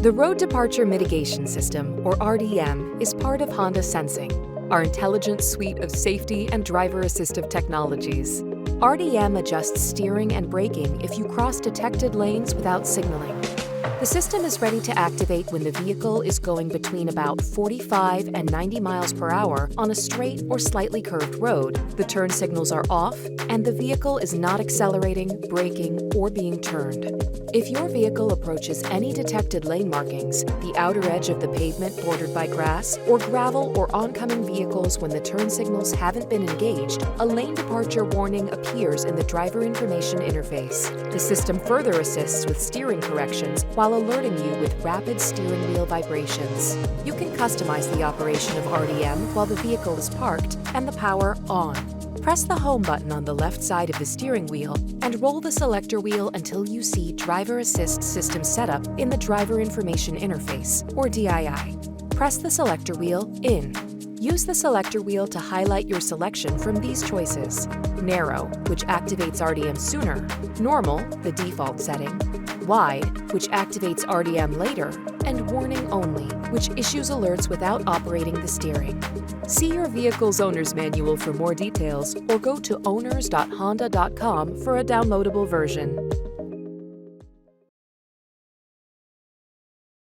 The Road Departure Mitigation System, or RDM, is part of Honda Sensing, our intelligent suite of safety and driver-assistive technologies. RDM adjusts steering and braking if you cross detected lanes without signaling. The system is ready to activate when the vehicle is going between about 45 and 90 miles per hour on a straight or slightly curved road, the turn signals are off, and the vehicle is not accelerating, braking, or being turned. If your vehicle approaches any detected lane markings, the outer edge of the pavement bordered by grass, or gravel or oncoming vehicles when the turn signals haven't been engaged, a lane departure warning appears in the driver information interface. The system further assists with steering corrections while alerting you with rapid steering wheel vibrations. You can customize the operation of RDM while the vehicle is parked and the power on. Press the home button on the left side of the steering wheel and roll the selector wheel until you see Driver Assist System Setup in the Driver Information Interface, or DII. Press the selector wheel in. Use the selector wheel to highlight your selection from these choices: Narrow, which activates RDM sooner; Normal, the default setting; Wide, which activates RDM later; and Warning Only, which issues alerts without operating the steering. See your vehicle's owner's manual for more details, or go to owners.honda.com for a downloadable version.